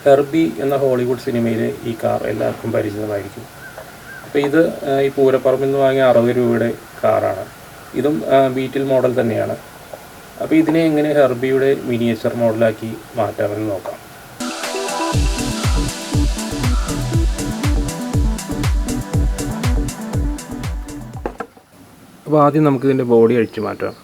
Herbie എന്ന Hollywood സിനിമയിലെ ഈ കാർ എല്ലാവർക്കും പരിചിതമായിരിക്കും. അപ്പോൾ ഇത് ഈ പൂരപ്പറമ്പിൽ നിന്ന് വാങ്ങിയ 60 രൂപയുടെ കാറാണ്. ഇതും ബീറ്റിൽ മോഡൽ തന്നെയാണ്. അപ്പോൾ ഇതിനെ എങ്ങനെ ഹെർബിയുടെ മിനിയേച്ചർ മോഡലാക്കി മാറ്റാമെന്ന് നോക്കാം. അപ്പോൾ ആദ്യം നമുക്കിതിൻ്റെ ബോഡി അഴിച്ചു മാറ്റാം.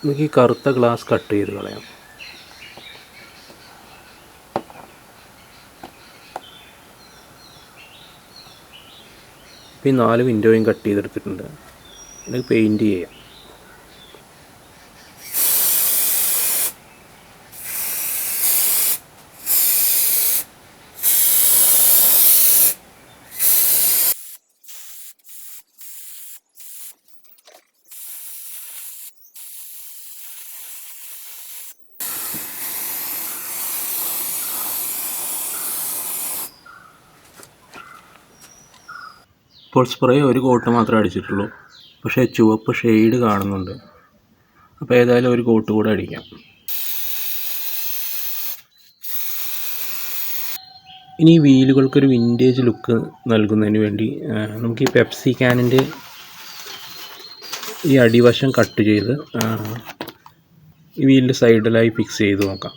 നമുക്ക് ഈ കറുത്ത ഗ്ലാസ് കട്ട് ചെയ്ത് കളയാം. ഇപ്പോൾ ഈ 4 വിൻഡോയും കട്ട് ചെയ്തെടുത്തിട്ടുണ്ട്. ഇത് പെയിൻറ്റ് ചെയ്യാം. ഇപ്പോൾ സ്പ്രേ ഒരു കോട്ട് മാത്രമേ അടിച്ചിട്ടുള്ളൂ, പക്ഷേ ചുവപ്പ് ഷെയ്ഡ് കാണുന്നുണ്ട്. അപ്പോൾ ഏതായാലും ഒരു കോട്ട് കൂടെ അടിക്കാം. ഇനി ഈ വീലുകൾക്കൊരു വിൻറ്റേജ് ലുക്ക് നൽകുന്നതിന് വേണ്ടി നമുക്ക് ഈ പെപ്സി ക്യാനിൻ്റെ ഈ അടിവശം കട്ട് ചെയ്ത് ഈ വീലിൻ്റെ സൈഡിലായി ഫിക്സ് ചെയ്ത് നോക്കാം.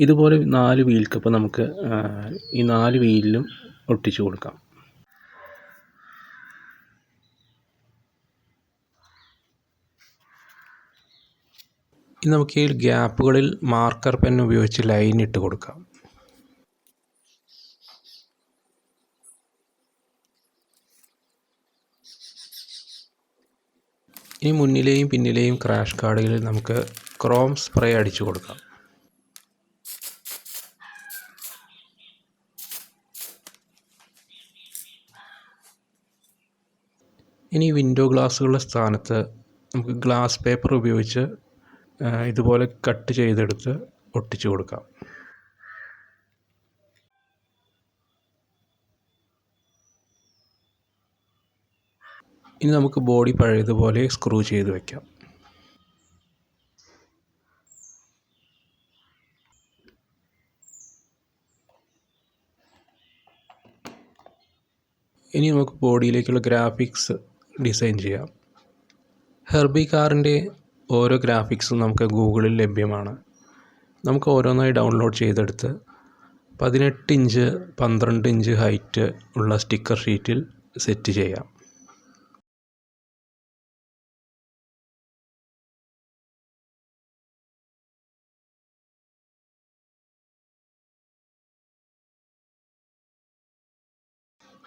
ഇതുപോലെ 4 വീൽ കപ്പ് നമുക്ക് ഈ 4 വീലിലും ഒട്ടിച്ചു കൊടുക്കാം. ഇനി നമുക്ക് ഈ ഗ്യാപ്പുകളിൽ മാർക്കർ പെൻ ഉപയോഗിച്ച് ലൈൻ ഇട്ട് കൊടുക്കാം. ഇനി മുന്നിലെയും പിന്നിലെയും ക്രാഷ് കാർഡുകളിൽ നമുക്ക് ക്രോം സ്പ്രേ അടിച്ചു കൊടുക്കാം. ഇനി വിൻഡോ ഗ്ലാസ്സുകളുടെ സ്ഥാനത്ത് നമുക്ക് ഗ്ലാസ് പേപ്പർ ഉപയോഗിച്ച് ഇതുപോലെ കട്ട് ചെയ്തെടുത്ത് ഒട്ടിച്ചു കൊടുക്കാം. ഇനി നമുക്ക് ബോഡി പഴയതുപോലെ സ്ക്രൂ ചെയ്ത് വയ്ക്കാം. ഇനി നമുക്ക് ബോഡിയിലേക്കുള്ള ഗ്രാഫിക്സ് ഡിസൈൻ ചെയ്യാം. ഹെർബി കാറിൻ്റെ ഓരോ ഗ്രാഫിക്സും നമുക്ക് ഗൂഗിളിൽ ലഭ്യമാണ്. നമുക്ക് ഓരോന്നായി ഡൗൺലോഡ് ചെയ്തെടുത്ത് 18 ഇഞ്ച് 12 ഇഞ്ച് ഹൈറ്റ് ഉള്ള സ്റ്റിക്കർ ഷീറ്റിൽ സെറ്റ് ചെയ്യാം.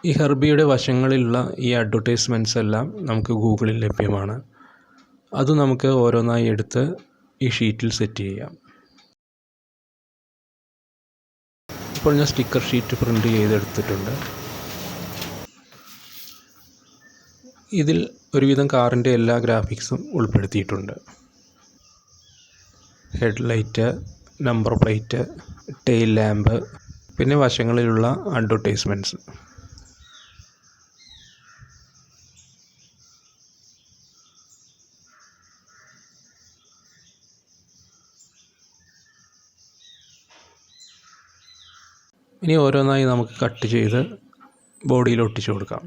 ഈ ഹെർബിയുടെ വശങ്ങളിലുള്ള ഈ അഡ്വർടൈസ്മെൻറ്റ്സ് എല്ലാം നമുക്ക് ഗൂഗിളിൽ ലഭ്യമാണ്. അത് നമുക്ക് ഓരോന്നായി എടുത്ത് ഈ ഷീറ്റിൽ സെറ്റ് ചെയ്യാം. ഇപ്പോൾ ഞാൻ സ്റ്റിക്കർ ഷീറ്റ് പ്രിൻ്റ് ചെയ്തെടുത്തിട്ടുണ്ട്. ഇതിൽ ഒരുവിധം കാറിൻ്റെ എല്ലാ ഗ്രാഫിക്സും ഉൾപ്പെടുത്തിയിട്ടുണ്ട്. Headlight, number plate, tail lamp, പിന്നെ വശങ്ങളിലുള്ള അഡ്വർടൈസ്മെൻറ്റ്സ്. ഇനി ഓരോന്നായി നമുക്ക് കട്ട് ചെയ്ത് ബോഡിയിൽ ഒട്ടിച്ചു കൊടുക്കാം.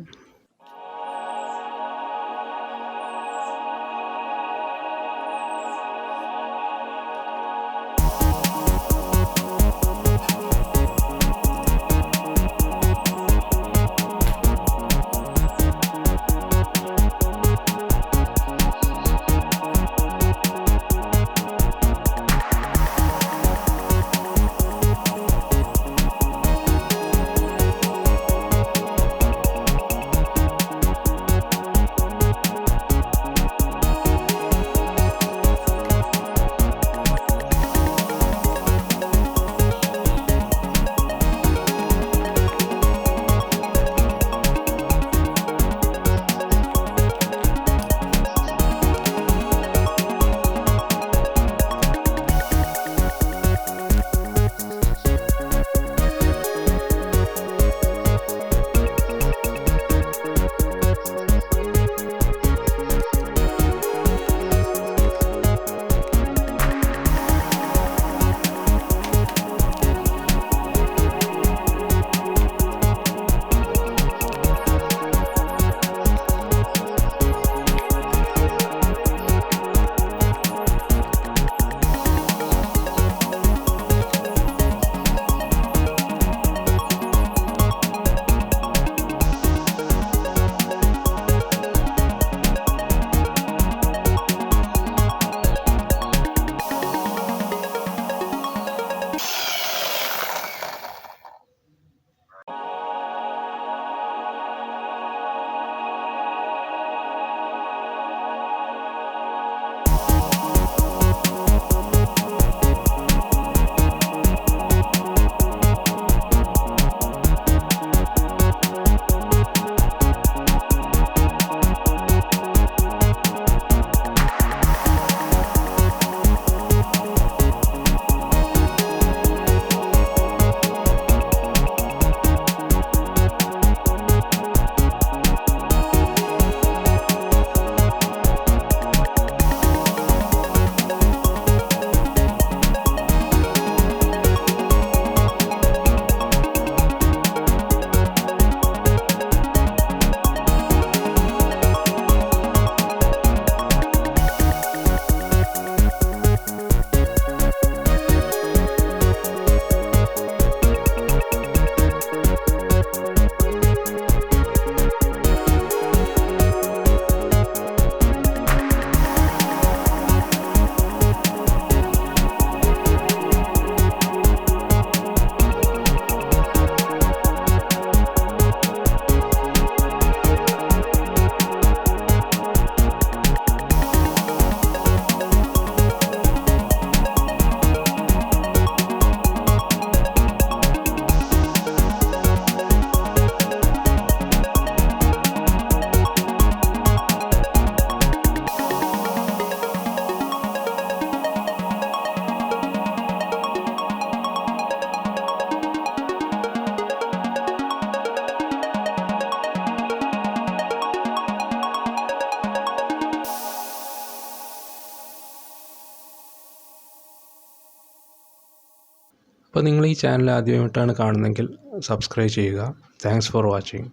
അപ്പോൾ നിങ്ങൾ ഈ ചാനൽ ആദ്യമായിട്ടാണ് കാണുന്നതെങ്കിൽ സബ്സ്ക്രൈബ് ചെയ്യുക. Thanks for watching.